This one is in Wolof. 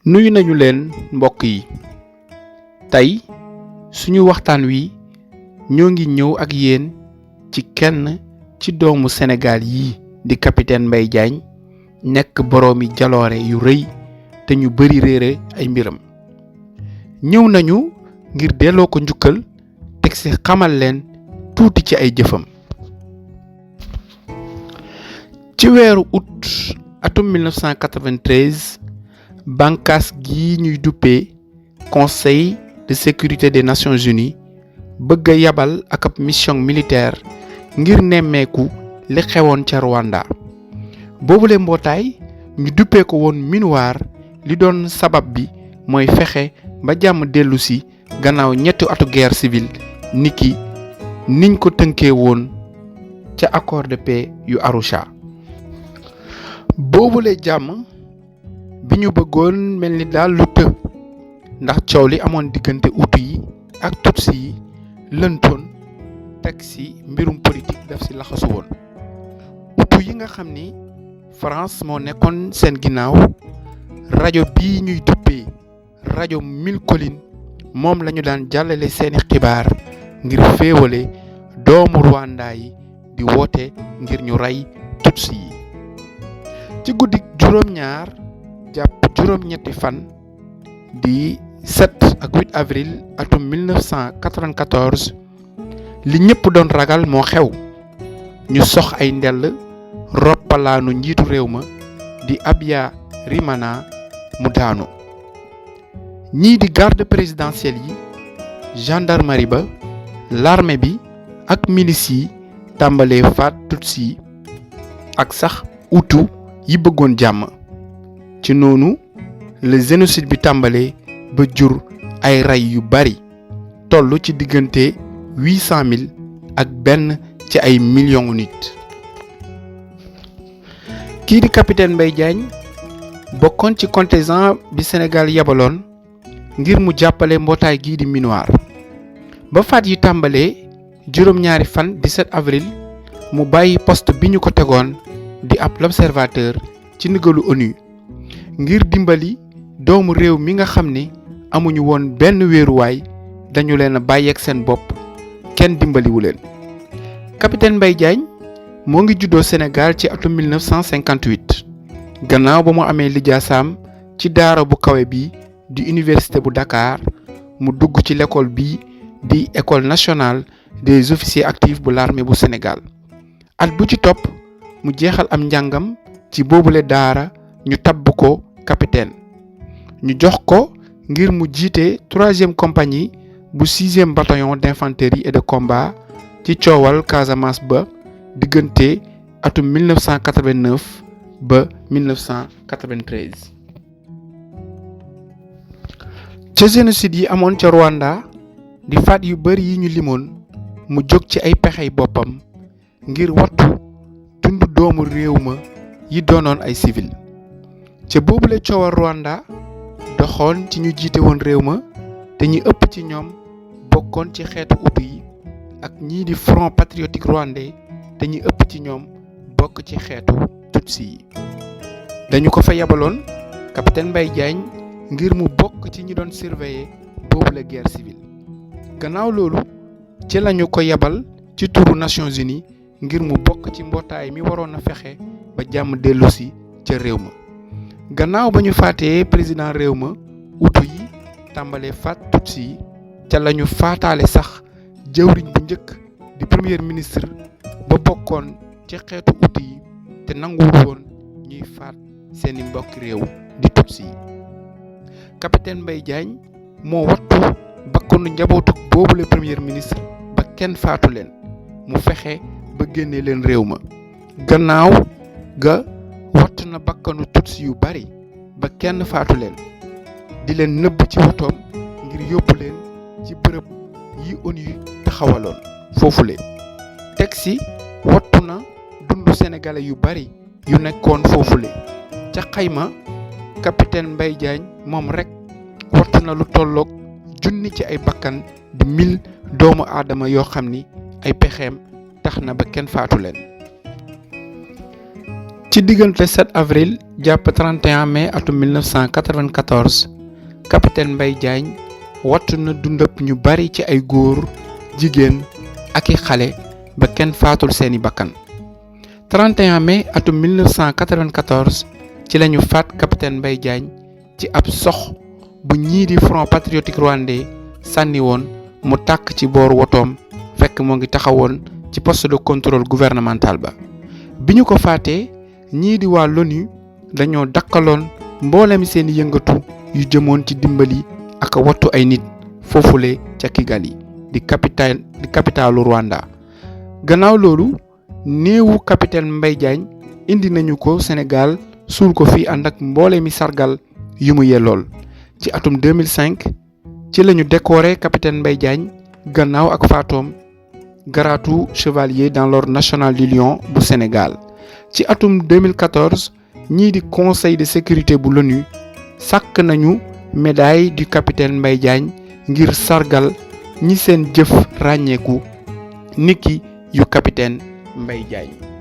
nuyu nañu leen mbokk yi tey suñu waxtaan wi ñoo ngi ñëw ak yéen ci kenn ci doomu Sénégal yi di capitaine Mbaye Diagne nekk boroomi jaloore yu rëy te ñu bari réere ay mbiram ñëw nañu ngir delloo ko njukkal teg ci xamal leen tuuti ci ay jëfam. ci weeru août atum 1993 bànqaas gi ñuy duppee Conseil de sécurité des Nations Unies bëgg a yabal ak ab mission militaire ngir nemmeeku li xewoon ca Rwanda boobule mbootaay ñu duppee ko woon MINUAR li doon sabab bi mooy fexe ba jàmm dellu si gannaaw ñetti atu guerre civile niki niñ ko tënkee woon ca accord de paix yu Arusha. boobule jàmm bi ñu bëggoon mel ni daal lu të ndax coow li amoon diggante Hutu yi ak Tutsi yi lëntoon teg ci mbirum politique daf ci laxasu woon. Hutu yi nga xam ni France moo nekkoon seen ginnaaw rajo bii ñuy duppee rajo Mille Collines moom lañu daan jàllale seeni xibaar ngir féewale doomu Rwanda yi di woote ngir ñu rey Tutsi yi. ci guddi juróom-ñaar jàpp juróom-ñetti fan di 7 ak 8 avril atum 1994 li ñëpp doon ragal moo xew ñu sox ay ndell roppalaanu njiitu réew ma di Habyarimana mu daanu. ñii di garde présidentielle yi gendarmerie ba l'armée bi ak milice yi tàmbalee faat Tutsi ak sax Hutu yi bëggoon jàmm. ci noonu le génocide bi tàmbalee ba jur ay rey yu bari toll ci diggante 800 000 ak benn ci ay millions nit. kii di capitaine Mbaye Diagne bokkoon ci contingent bi Sénégal yabaloon ngir mu jàppale mbootaay gii di MINUAR ba faat yi tàmbalee juróom-ñaari fan 17 avril mu bàyyi poste bi ñu ko tegoon di ab l'observateur ci ndigalu ONU ngir dimbali doomu réew mi nga xam ne amuñu woon benn wéeruwaay dañu leen a bàyyeeg seen bopp kenn dimbaliwu leen. capitaine Mbaye Diagne moo ngi juddoo Sénégal ci atum 1958 gannaaw ba mu amee lijaasaam ci daara bu kawe bi di université bu Dakar mu dugg ci l'école bi di école nationale des officiers actifs bu l'armée bu Sénégal. at bu ci topp mu jeexal am njàngam ci boobule daara ñu tabb ko capitaine ñu jox ko ngir mu jiite 3e compagnie bu 6e bataillon d'infanterie et de combat ci coowal Casamance ba diggante atum 1989 ba 1993. ca génocide yi amoon ca Rwanda di faat yu bari yi ñu limoon mu jóg ci ay pexey boppam ngir wattu dundu doomu réew ma yi doonoon ay civil. ca boobule coowal Rwanda doxoon ci ñu jiite woon réew ma te ñi ëpp ci ñoom bokkoon ci xeetu Hutu yi ak ñii di Front patriotique rwandais te ñi ëpp ci ñoom bokk ci xeetu Tutsi yi. dañu ko fa yabaloon capitaine Mbaye Diagne ngir mu bokk ci ñi doon surveiller boobule guerre civile. gannaaw loolu ci lañu ko yabal ci turu Nations Unies ngir mu bokk ci mbootaay mi waroon a fexe ba jàmm dellusi ca réew ma. gannaaw ba ñu faatee président réew ma Hutu yi tàmbalee faat Tutsi yi ca lañu faataale sax jëwriñ bu njëkk di premier ministre ba bokkoon ci xeetu Hutu yi te nanguwul woon ñuy faat seeni mbokki réew di Tutsi yi. capitaine Mbaye Diagne moo wattu bakkanu njabootu boobule premier ministre ba kenn faatu leen mu fexe ba génne leen réew ma. gannaaw ga wattu na bakkanu Tutsi yu bari ba kenn faatu leen di leen nëbb ci wotoom ngir yóbbu leen ci bërëb yi ONU taxawaloon foofule. teg ci wattu na dundu sénégalais yu bari yu nekkoon foofule. ca xayma capitaine Mbaye Diagne moom rek wattu na lu tolloog 1,000 ci ay bakkan di 1000 doomu aadama yoo xam ni ay pexeem tax na ba kenn faatu leen. ci diggante 7 avril jàpp 31 mai atum 1994 capitaine Mbaye Diagne wattu na dundëp ñu bari ci ay góor jigéen ak i xale ba kenn faatul seeni bakkan 31 mai atum 1994 ci lañu faat capitaine Mbaye Diagne ci ab sox bu ñii di Front Patriotique Rwandais sànni woon mu tàkk ci booru wotoom fekk moo ngi taxawoon ci poste de contrôle gouvernemental ba bi ñu ko faatee ñii di waa l'ONU dañoo dakkaloon mboolem seeni yëngatu yu jëmoon ci dimbali ak wattu ay nit foofule ca Kigali di capitalu Rwanda gannaaw loolu néewu capitaine Mbaye Diagne indi nañu ko Sénégal suul ko fi ànd ak mboolemi sargal yu mu yellool ci atum 2005 ci lañu décoré capitaine Mbaye Diagne gannaaw ak faatoom garaatu chevalier dans l'ordre national du Lion bu Sénégal ci atum 2014 ñii di conseil de sécurité bu l'ONU sàkk nañu médaille du capitaine Mbaye Diagne ngir sargal ñi seen jëf ràññeeku niki yu capitaine Mbaye Diagne